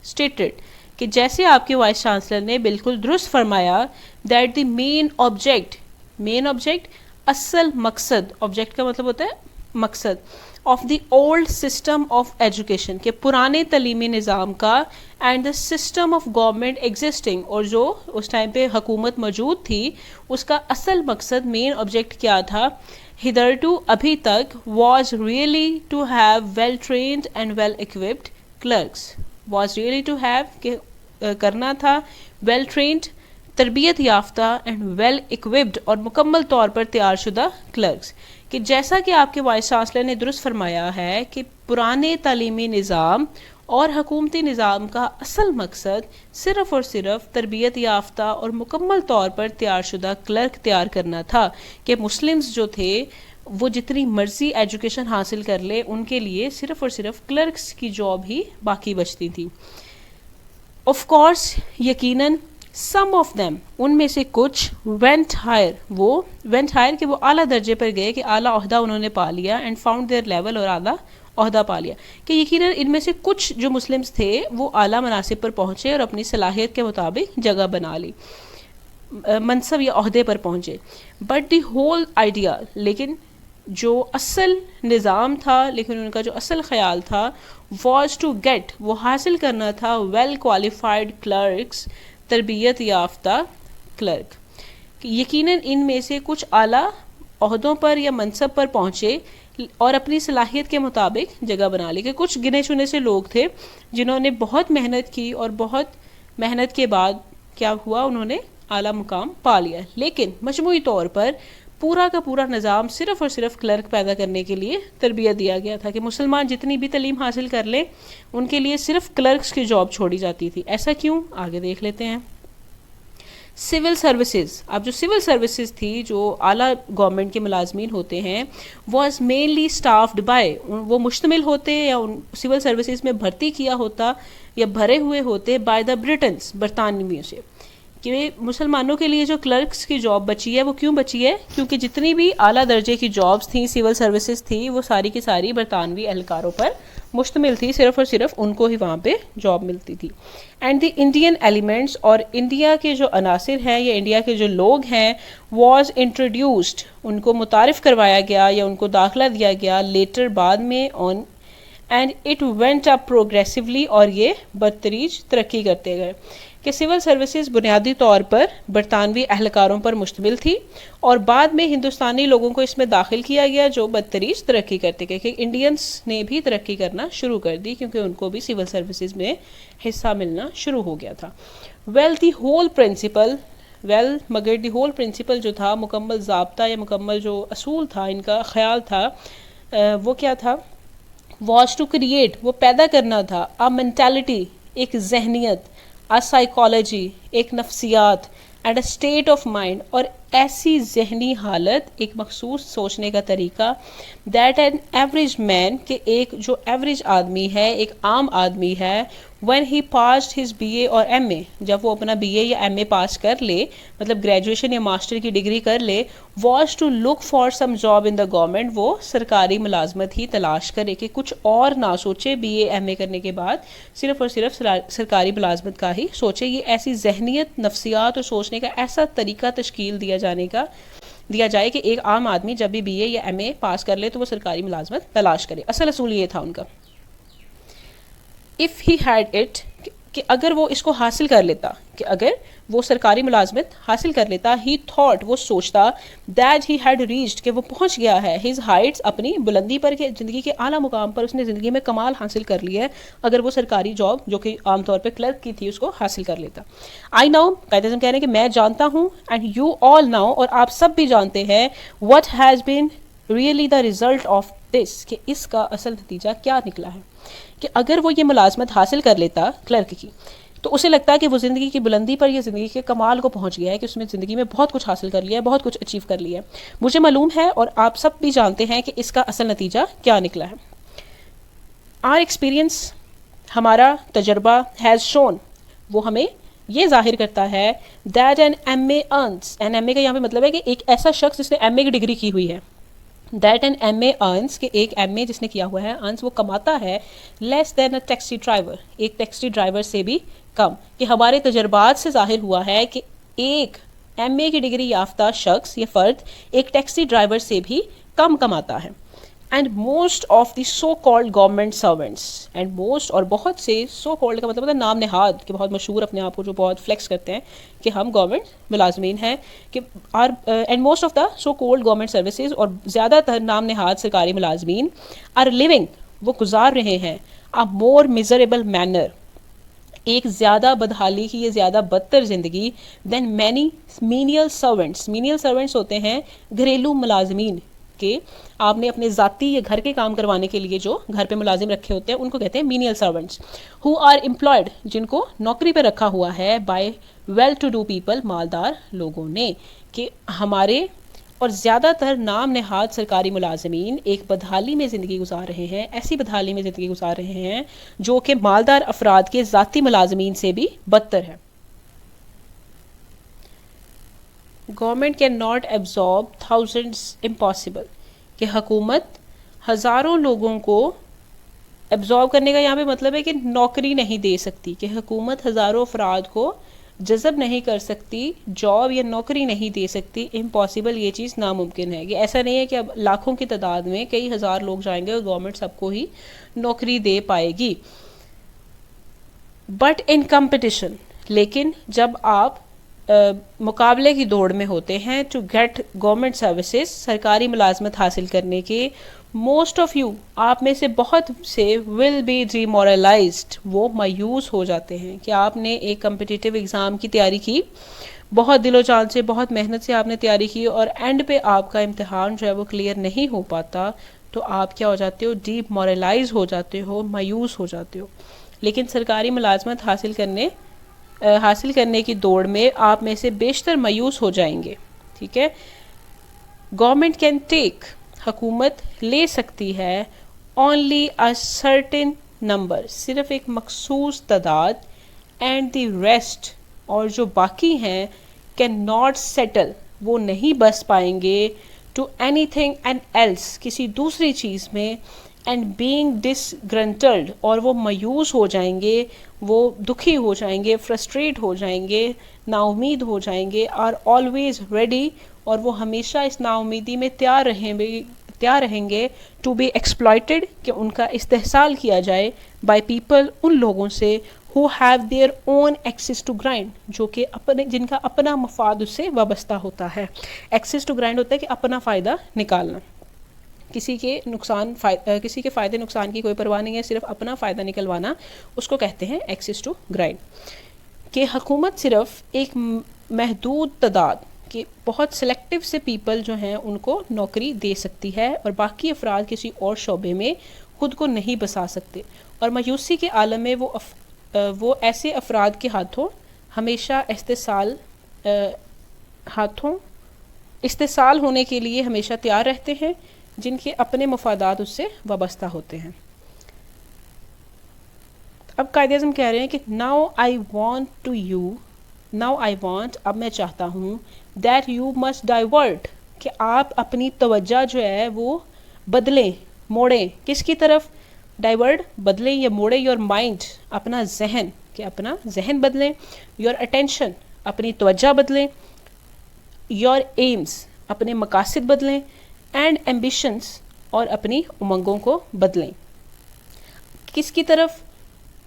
stated, کہ جیسے آپ کے وائس چانسلر نے بالکل درست فرمایا, that the main object اصل مقصد, آبجیکٹ کا مطلب ہوتا ہے مقصد, of the old system of education, کے پرانے تعلیمی نظام کا, and the system of government existing, اور جو اس ٹائم پہ حکومت موجود تھی اس کا اصل مقصد, مین آبجیکٹ کیا تھا, hitherto ابھی تک, was really to have well trained and well equipped clerks, was really to have کہ کرنا تھا, well trained تربیت یافتہ, and well equipped اور مکمل طور پر تیار شدہ clerks. کہ جیسا کہ آپ کے وائس چانسلر نے درست فرمایا ہے کہ پرانے تعلیمی نظام اور حکومتی نظام کا اصل مقصد صرف اور صرف تربیت یافتہ اور مکمل طور پر تیار شدہ کلرک تیار کرنا تھا, کہ مسلمز جو تھے وہ جتنی مرضی ایجوکیشن حاصل کر لے, ان کے لیے صرف اور صرف کلرکس کی جاب ہی باقی بچتی تھی. آف کورس, یقیناً, سم آف دیم, ان میں سے کچھ, went higher, وہ went higher کہ وہ اعلیٰ درجے پر گئے, کہ اعلیٰ عہدہ انہوں نے پا لیا, and found their level, اور اعلیٰ عہدہ پا لیا. کہ یقیناً ان میں سے کچھ جو مسلمز تھے وہ اعلیٰ مناصب پر پہنچے اور اپنی صلاحیت کے مطابق جگہ بنا لی, منصب یا عہدے پر پہنچے. بٹ دی ہول آئیڈیا, لیکن جو اصل نظام تھا, لیکن ان کا جو اصل خیال تھا, was to get, وہ حاصل کرنا تھا, well qualified clerks, تربیت یافتہ کلرک. یقیناً ان میں سے کچھ اعلیٰ عہدوں پر یا منصب پر پہنچے اور اپنی صلاحیت کے مطابق جگہ بنا لی, کہ کچھ گنے چنے سے لوگ تھے جنہوں نے بہت محنت کی اور بہت محنت کے بعد کیا ہوا, انہوں نے اعلیٰ مقام پا لیا. لیکن مجموعی طور پر پورا کا پورا نظام صرف اور صرف کلرک پیدا کرنے کے لیے تربیت دیا گیا تھا, کہ مسلمان جتنی بھی تعلیم حاصل کر لیں ان کے لیے صرف کلرکس کی جاب چھوڑی جاتی تھی. ایسا کیوں؟ آگے دیکھ لیتے ہیں. سول سروسز, اب جو سول سروسز تھی, جو اعلیٰ گورنمنٹ کے ملازمین ہوتے ہیں, واز مینلی اسٹافڈ بائی, وہ مشتمل ہوتے یا ان سول سروسز میں بھرتی کیا ہوتا یا بھرے ہوئے ہوتے بائی دا برٹنس, برطانویوں سے. کہ مسلمانوں کے لیے جو کلرکس کی جاب بچی ہے وہ کیوں بچی ہے؟ کیونکہ جتنی بھی اعلیٰ درجے کی جابس تھیں, سول سروسز تھی, وہ ساری کی ساری برطانوی اہلکاروں پر مشتمل تھی, صرف اور صرف ان کو ہی وہاں پہ جاب ملتی تھی. اینڈ دی انڈین ایلیمنٹس, اور انڈیا کے جو عناصر ہیں یا انڈیا کے جو لوگ ہیں, واز انٹروڈیوسڈ, ان کو متعارف کروایا گیا یا ان کو داخلہ دیا گیا, لیٹر بعد میں, on, and it went up progressively, اور یہ بدتریج ترقی کرتے گئے. کہ سول سروسز بنیادی طور پر برطانوی اہلکاروں پر مشتمل تھی اور بعد میں ہندوستانی لوگوں کو اس میں داخل کیا گیا جو بدتریج ترقی کرتے گئے, کہ انڈینس نے بھی ترقی کرنا شروع کر دی کیونکہ ان کو بھی سول سروسز میں حصہ ملنا شروع ہو گیا تھا. Well the whole principle, well مگر دی ہول پرنسپل جو تھا، مکمل ضابطہ یا مکمل جو اصول تھا، ان کا خیال تھا، وہ کیا تھا؟ واز ٹو کریٹ، وہ پیدا کرنا تھا، a mentality، ایک ذہنیت، a psychology، ایک نفسیات، and a state of mind، اور ایسی ذہنی حالت، ایک مخصوص سوچنے کا طریقہ، that an average man، کہ ایک جو ایوریج آدمی ہے، ایک عام آدمی ہے، when he passed his BA اور MA، جب وہ اپنا BA یا MA پاس کر لے، مطلب گریجویشن یا ماسٹر کی ڈگری کر لے، was to look for some job in the government، وہ سرکاری ملازمت ہی تلاش کرے، کہ کچھ اور نہ سوچے BA MA کرنے کے بعد، صرف اور صرف سرکاری ملازمت کا ہی سوچے۔ یہ ایسی ذہنیت، نفسیات اور سوچنے کا ایسا طریقہ تشکیل دیا جائے کہ ایک عام آدمی جب بھی BA یا MA پاس کر لے تو وہ سرکاری ملازمت تلاش کرے۔ اصل اصول یہ تھا ان کا۔ if he had it، کہ اگر وہ اس کو حاصل کر لیتا، کہ اگر وہ سرکاری ملازمت حاصل کر لیتا، he thought، وہ سوچتا، that he had reached، کہ وہ پہنچ گیا ہے، his heights، اپنی بلندی پر، کہ زندگی کے اعلیٰ مقام پر اس نے زندگی میں کمال حاصل کر لیا ہے اگر وہ سرکاری جاب جو کہ عام طور پہ کلرک کی تھی اس کو حاصل کر لیتا۔ I know، قائد اعظم کہہ رہے ہیں کہ میں جانتا ہوں، and you all know، اور آپ سب بھی جانتے ہیں، what has been really the result of this، کہ اس کا اصل نتیجہ کیا نکلا ہے، کہ اگر وہ یہ ملازمت حاصل کر لیتا کلرک کی تو اسے لگتا ہے کہ وہ زندگی کی بلندی پر یا زندگی کے کمال کو پہنچ گیا ہے، کہ اس میں زندگی میں بہت کچھ حاصل کر لیا ہے، بہت کچھ اچیو کر لیا ہے۔ مجھے معلوم ہے اور آپ سب بھی جانتے ہیں کہ اس کا اصل نتیجہ کیا نکلا ہے۔ our experience، ہمارا تجربہ، has shown، وہ ہمیں یہ ظاہر کرتا ہے، that an MA earns، an MA کا یہاں پہ مطلب ہے کہ ایک ایسا شخص جس نے MA کی ڈگری کی ہوئی ہے، that an MA earns، کہ ایک MA جس نے کیا ہوا ہے، earns وہ کماتا ہے، less than a taxi driver، ایک ٹیکسی ڈرائیور سے بھی کم، کہ ہمارے تجربات سے ظاہر ہوا ہے کہ ایک MA کی ڈگری یافتہ شخص یا فرد ایک ٹیکسی ڈرائیور سے بھی کم کماتا ہے۔ And most of the so called government servants, and most, اور بہت سے، سو کالڈ کا مطلب ہوتا ہے نام نہاد، کہ بہت مشہور اپنے آپ کو جو بہت فلیکس کرتے ہیں کہ ہم گورنمنٹ ملازمین ہیں، کہ and most of the so called government services, اور زیادہ تر نام نہاد سرکاری ملازمین، آر لیونگ، وہ گزار رہے ہیں، a more miserable manner، ایک زیادہ بدحالی کی، یہ زیادہ بدتر زندگی، دین many menial servants، menial servants ہوتے ہیں گھریلو ملازمین، کہ آپ نے اپنے ذاتی یا گھر کے کام کروانے کے لیے جو گھر پہ ملازم رکھے ہوتے ہیں ان کو کہتے ہیں menial servants، who are employed، جن کو نوکری پہ رکھا ہوا ہے، by well to do people، مالدار لوگوں نے، کہ ہمارے اور زیادہ تر نام نہاد سرکاری ملازمین ایک بدحالی میں زندگی گزار رہے ہیں، ایسی بدحالی میں زندگی گزار رہے ہیں جو کہ مالدار افراد کے ذاتی ملازمین سے بھی بدتر ہے۔ Government can not absorb thousands, impossible, کہ حکومت ہزاروں لوگوں کو ایبزارب کرنے کا یہاں پہ مطلب ہے کہ نوکری نہیں دے سکتی، کہ حکومت ہزاروں افراد کو جذب نہیں کر سکتی، جاب یا نوکری نہیں دے سکتی، امپاسبل، یہ چیز ناممکن ہے، کہ ایسا نہیں ہے کہ اب لاکھوں کی تعداد میں کئی ہزار لوگ جائیں گے اور گورنمنٹ سب کو ہی نوکری دے پائے گی۔ بٹ ان کمپٹیشن، لیکن جب آپ مقابلے کی دوڑ میں ہوتے ہیں، ٹو گیٹ گورنمنٹ سروسز، سرکاری ملازمت حاصل کرنے کے، موسٹ آف یو، آپ میں سے بہت سے، ول بی ڈیمورلائزڈ، وہ مایوس ہو جاتے ہیں، کہ آپ نے ایک کمپٹیٹیو ایگزام کی تیاری کی، بہت دل و جان سے، بہت محنت سے آپ نے تیاری کی، اور اینڈ پہ آپ کا امتحان جو ہے وہ کلیئر نہیں ہو پاتا، تو آپ کیا ہو جاتے ہو؟ ڈیمورلائز ہو جاتے ہو، مایوس ہو جاتے ہو۔ لیکن سرکاری ملازمت حاصل کرنے کی دوڑ میں آپ میں سے بیشتر مایوس ہو جائیں گے، ٹھیک ہے۔ گورنمنٹ کین ٹیک، حکومت لے سکتی ہے، اونلی اے سرٹن نمبر، صرف ایک مخصوص تعداد، اینڈ دی ریسٹ، اور جو باقی ہیں، کین ناٹ سیٹل، وہ نہیں بس پائیں گے، to anything and else, کسی دوسری چیز میں، اینڈ بینگ ڈسگرنٹلڈ، اور وہ مایوس ہو جائیں گے، وہ دکھی ہو جائیں گے، فرسٹریٹ ہو جائیں گے، نا امید ہو جائیں گے، آر آلویز ریڈی، اور وہ ہمیشہ اس نا امیدی میں تیار رہیں گے، ٹو بی ایکسپلائٹڈ، کہ ان کا استحصال کیا جائے، بائی پیپل، ان لوگوں سے، who have their own access to grind، جو کہ جن کا اپنا مفاد اس سے وابستہ ہوتا ہے۔ access to grind ہوتا ہے کہ اپنا فائدہ نکالنا، کسی کے فائدے نقصان کی کوئی پرواہ نہیں ہے، صرف اپنا فائدہ نکلوانا، اس کو کہتے ہیں access to grind۔ کہ حکومت صرف ایک محدود تعداد کہ بہت سلیکٹیو سے پیپل جو ہیں ان کو نوکری دے سکتی ہے اور باقی افراد کسی اور شعبے میں خود کو نہیں بسا سکتے. اور مایوسی کے عالم میں وہ ایسے افراد کے ہاتھوں ہمیشہ استحصال ہونے کے لیے ہمیشہ تیار رہتے ہیں جن کے اپنے مفادات اس سے وابستہ ہوتے ہیں. اب قائد اعظم کہہ رہے ہیں کہ ناؤ آئی وانٹ اب میں چاہتا ہوں دیٹ یو مسٹ ڈائیورٹ کہ آپ اپنی توجہ جو ہے وہ بدلیں, موڑیں. کس کی طرف ڈائیورٹ بدلیں یا موڑیں؟ یور مائنڈ اپنا ذہن, کہ اپنا ذہن بدلیں. یور اٹینشن اپنی توجہ بدلیں. یور ایمز اپنے مقاصد بدلیں. اینڈ ایمبیشنس اور اپنی امنگوں کو بدلیں. کس کی طرف؟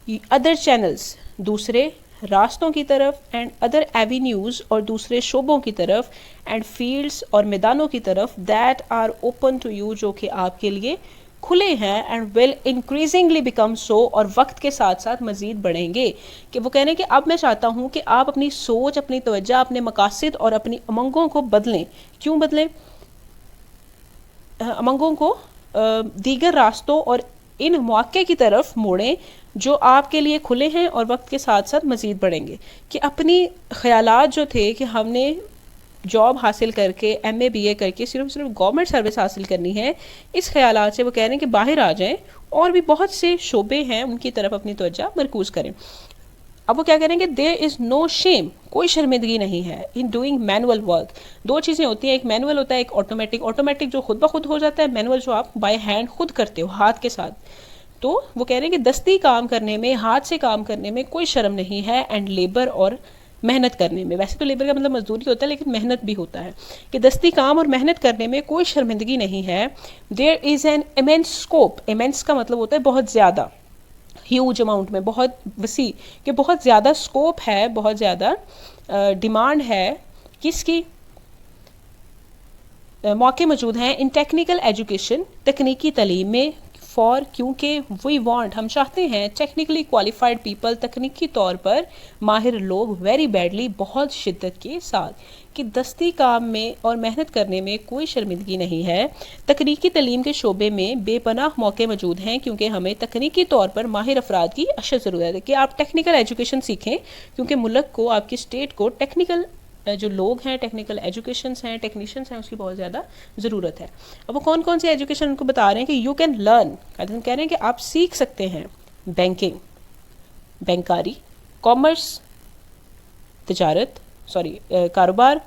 ادر چینلز دوسرے راستوں کی طرف. اینڈ ادر ایوینیوز اور دوسرے شعبوں کی طرف. اینڈ فیلڈس اور میدانوں کی طرف that are open to you جو کہ آپ کے لیے کھلے ہیں. And will increasingly become so اور وقت کے ساتھ ساتھ مزید بڑھیں گے. کہ وہ کہہ رہے ہیں کہ اب میں چاہتا ہوں کہ آپ اپنی سوچ, اپنی توجہ, اپنے مقاصد اور اپنی امنگوں کو بدلیں. کیوں بدلیں؟ امنگوں کو دیگر راستوں اور ان مواقع کی طرف موڑیں جو آپ کے لیے کھلے ہیں اور وقت کے ساتھ ساتھ مزید بڑھیں گے. کہ اپنی خیالات جو تھے کہ ہم نے جاب حاصل کر کے MA BA کر کے صرف گورنمنٹ سروس حاصل کرنی ہے, اس خیالات سے وہ کہہ رہے ہیں کہ باہر آ جائیں اور بھی بہت سے شعبے ہیں ان کی طرف اپنی توجہ مرکوز کریں. اب وہ کیا کریں گے؟ دیر از نو شیم, کوئی شرمندگی نہیں ہے ان ڈوئنگ مینول ورک. دو چیزیں ہوتی ہیں, ایک مینول ہوتا ہے, ایک آٹومیٹک جو خود بخود ہو جاتا ہے, مینول جو آپ بائی ہینڈ خود کرتے ہو ہاتھ کے ساتھ. تو وہ کہہ رہے ہیں کہ دستی کام کرنے میں, ہاتھ سے کام کرنے میں کوئی شرم نہیں ہے. اینڈ لیبر اور محنت کرنے میں, ویسے تو لیبر کا مطلب مزدوری ہوتا ہے لیکن محنت بھی ہوتا ہے, کہ دستی کام اور محنت کرنے میں کوئی شرمندگی نہیں ہے. دیر از این ایمینس اسکوپ, ایمینس کا مطلب ہوتا ہے بہت زیادہ, ہیوج اماؤنٹ میں, بہت وسیع, کہ بہت زیادہ اسکوپ ہے, بہت زیادہ ڈیمانڈ ہے. کس کی؟ موقع موجود ہیں ان ٹیکنیکل ایجوکیشن, تکنیکی تعلیم میں. فار کیونکہ وی وانٹ ہم چاہتے ہیں ٹیکنیکلی کوالیفائڈ پیپل, تکنیکی طور پر ماہر لوگ, ویری بیڈلی بہت شدت کے ساتھ. کہ دستی کام میں اور محنت کرنے میں کوئی شرمندگی نہیں ہے. تکنیکی تعلیم کے شعبے میں بے پناہ موقع موجود ہیں کیونکہ ہمیں تکنیکی طور پر ماہر افراد کی اشد ضرورت ہے. کہ آپ ٹیکنیکل ایجوکیشن سیکھیں کیونکہ ملک کو, آپ کی اسٹیٹ کو ٹیکنیکل جو لوگ ہیں, ٹیکنیکل ایجوکیشنس ہیں, ٹیکنیشینس ہیں, اس کی بہت زیادہ ضرورت ہے. اب وہ کون کون سی ایجوکیشن ان کو بتا رہے ہیں کہ یو کین لرن, کہہ رہے ہیں کہ آپ سیکھ سکتے ہیں بینکنگ, بینکاری, کامرس, تجارت, کاروبار,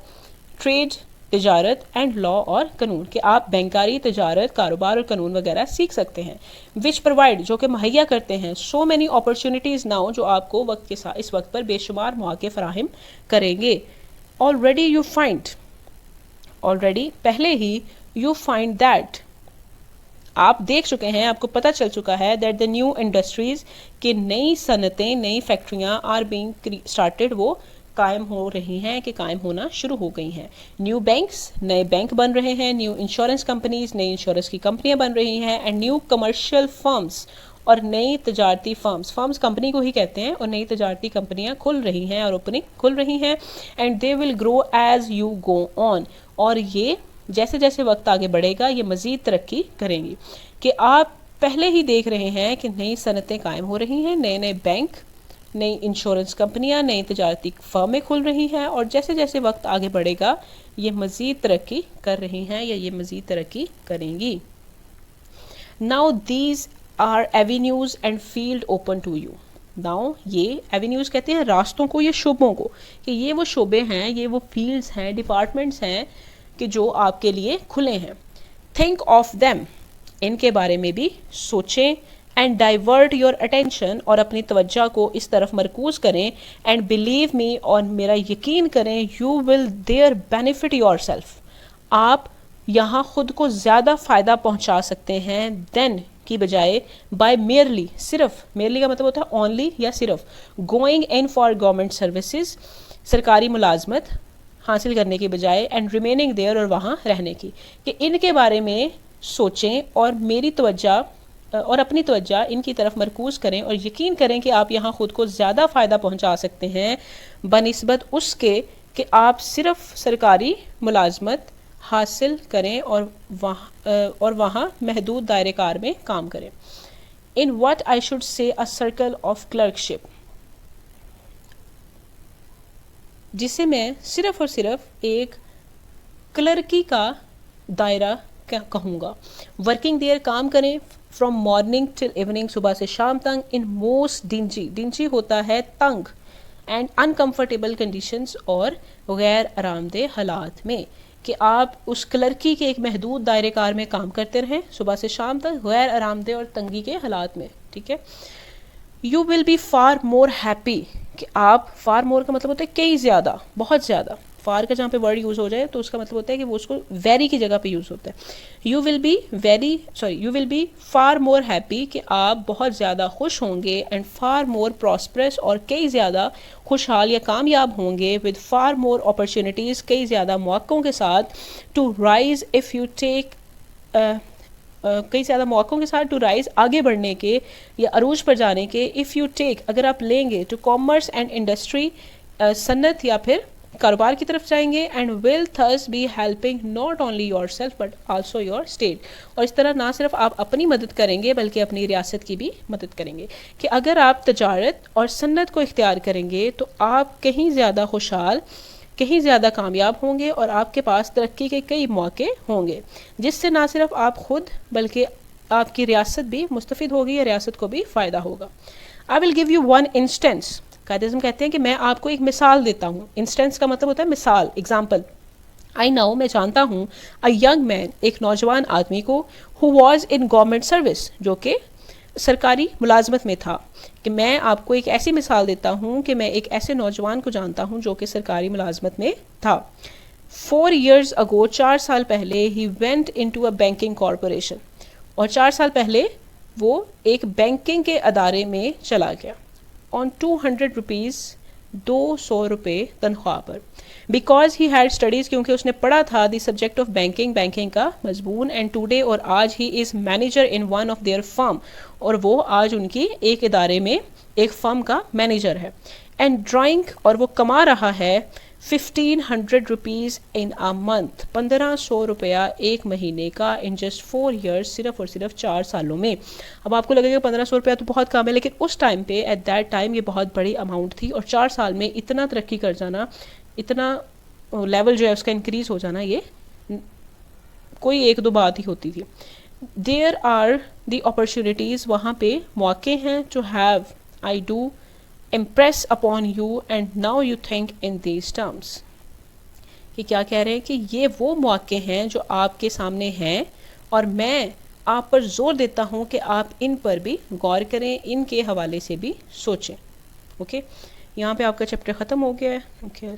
ٹریڈ, تجارت, اینڈ لا اور قانون. کہ آپ بینکاری, تجارت, کاروبار اور قانون وغیرہ سیکھ سکتے ہیں. وچ پرووائڈ جو کہ مہیا کرتے ہیں سو مینی اپرچونیٹیز ناؤ جو آپ کو وقت کے ساتھ اس وقت پر بے شمار مواقع فراہم کریں گے. already پہلے ہی you find that آپ دیکھ چکے ہیں, آپ کو پتہ چل چکا ہے that the new industries کہ نئی صنعتیں, نئی فیکٹریاں are being started وہ قائم ہو رہی ہیں, کہ قائم ہونا شروع ہو گئی ہیں. نیو بینکس نئے بینک بن رہے ہیں. نیو انشورنس کمپنیز نئی انشورنس کی کمپنیاں بن رہی ہیں. اینڈ نیو کمرشل فرمز اور نئی تجارتی فرمز کمپنی کو ہی کہتے ہیں, اور نئی تجارتی کمپنیاں کھل رہی ہیں اور اوپننگ کھل رہی ہیں. And they will grow as you go on اور یہ جیسے جیسے وقت آگے بڑھے گا یہ مزید ترقی کریں گی. کہ آپ پہلے ہی دیکھ رہے ہیں کہ نئی صنعتیں قائم ہو رہی ہیں, نئے نئے بینک, نئی انشورنس کمپنیاں, نئی تجارتی فرمیں کھل رہی ہیں, اور جیسے جیسے وقت آگے بڑھے گا یہ مزید ترقی کر رہی ہیں یا یہ مزید ترقی کریں گی. Now these are avenues and field open to you. Now یہ ایونیوز کہتے ہیں راستوں کو, یہ شعبوں کو, کہ یہ وہ شعبے ہیں, یہ وہ فیلڈز ہیں, ڈپارٹمنٹس ہیں کہ جو آپ کے لیے کھلے ہیں. Think of them ان کے بارے میں بھی سوچیں. اینڈ ڈائیورٹ یور اٹینشن اور اپنی توجہ کو اس طرف مرکوز کریں. اینڈ بلیو می اور میرا یقین کریں, you will there benefit yourself آپ یہاں خود کو زیادہ فائدہ پہنچا سکتے ہیں دین کی بجائے بائی میئرلی, صرف, میئرلی کا مطلب ہوتا ہے اونلی یا صرف, going in for government services سرکاری ملازمت حاصل کرنے کی بجائے, اینڈ ریمیننگ دیئر اور وہاں رہنے کی. کہ ان کے بارے میں سوچیں اور میری توجہ اور اپنی توجہ ان کی طرف مرکوز کریں اور یقین کریں کہ آپ یہاں خود کو زیادہ فائدہ پہنچا سکتے ہیں بنسبت اس کے کہ آپ صرف سرکاری ملازمت حاصل کریں اور وہاں محدود دائرے کار میں کام کریں. In what I should say a circle of clerkship, جسے میں صرف اور صرف ایک کلرکی کا دائرہ کہوں گا. ورکنگ دیئر کام کریں فرام مارننگ ٹل ایوننگ صبح سے شام تک ان موسٹ ڈنجی ہوتا ہے تنگ اینڈ انکمفرٹیبل کنڈیشنز اور غیر آرام دہ حالات میں کہ آپ اس کلرکی کے ایک محدود دائرے کار میں کام کرتے رہیں صبح سے شام تک غیر آرام دہ اور تنگی کے حالات میں. ٹھیک ہے. You will be far more happy کہ آپ فار مور کا مطلب ہوتا ہے کئی زیادہ بہت زیادہ. فار کا جہاں پہ ورڈ یوز ہو جائے تو اس کا مطلب ہوتا ہے کہ وہ اس کو ویری کی جگہ پہ یوز ہوتا ہے. You will be far more happy کہ آپ بہت زیادہ خوش ہوں گے اینڈ فار مور پراسپرس اور کئی زیادہ خوشحال یا کامیاب ہوں گے ود فار مور اپرچونیٹیز کئی زیادہ مواقعوں کے ساتھ to rise if you take کئی زیادہ مواقعوں کے ساتھ ٹو رائز آگے بڑھنے کے یا عروج پر جانے کے اف یو ٹیک اگر آپ لیں گے ٹو کامرس اینڈ انڈسٹری صنعت یا پھر کاروبار کی طرف جائیں گے and will thus be helping not only yourself but also your state. اور اس طرح نہ صرف آپ اپنی مدد کریں گے بلکہ اپنی ریاست کی بھی مدد کریں گے کہ اگر آپ تجارت اور صنعت کو اختیار کریں گے تو آپ کہیں زیادہ خوشحال کہیں زیادہ کامیاب ہوں گے اور آپ کے پاس ترقی کے کئی موقع ہوں گے جس سے نہ صرف آپ خود بلکہ آپ کی ریاست بھی مستفید ہوگی یا ریاست کو بھی فائدہ ہوگا. I will give you one instance. Quaid Azam کہتے ہیں کہ میں آپ کو ایک مثال دیتا ہوں. انسٹنس کا مطلب ہوتا ہے مثال, ایگزامپل. آئی نو میں جانتا ہوں اے ینگ مین ایک نوجوان آدمی کو who was in government service جو کہ سرکاری ملازمت میں تھا. کہ میں آپ کو ایک ایسی مثال دیتا ہوں کہ میں ایک ایسے نوجوان کو جانتا ہوں جو کہ سرکاری ملازمت میں تھا. 4 years ago 4 سال پہلے he went into a banking corporation اور 4 سال پہلے وہ ایک بینکنگ کے ادارے میں چلا گیا. on 200 rupees 200 روپے تنخواہ پر. بیکاز ہی ہیڈ اسٹڈیز کیونکہ اس نے پڑھا تھا دی سبجیکٹ آف بینکنگ کا مضمون اینڈ ٹوڈے اور آج ہی is manager in one of their firm اور وہ آج ان کی ایک ادارے میں ایک فرم کا مینیجر ہے. اینڈ ڈرائنگ اور وہ کما رہا ہے 1500 روپیز ان اے منتھ 1500 روپیہ ایک مہینے کا ان جسٹ 4 years صرف اور صرف 4 سالوں میں. اب آپ کو لگے گا 1500 روپیہ تو بہت کم ہے لیکن اس ٹائم پہ ایٹ دیٹ ٹائم یہ بہت بڑی اماؤنٹ تھی اور 4 سال میں اتنا ترقی کر جانا اتنا لیول جو ہے اس کا انکریز ہو جانا یہ کوئی 1-2 بات ہی ہوتی تھی. دیر آر دی اپرچونیٹیز وہاں پہ موقع ہیں to have I do impress upon you and now you think in these terms. کہ کیا کہہ رہے ہیں کہ یہ وہ مواقع ہیں جو آپ کے سامنے ہیں اور میں آپ پر زور دیتا ہوں کہ آپ ان پر بھی غور کریں, ان کے حوالے سے بھی سوچیں. اوکے, یہاں پہ آپ کا چیپٹر ختم ہو گیا ہے. اوکے.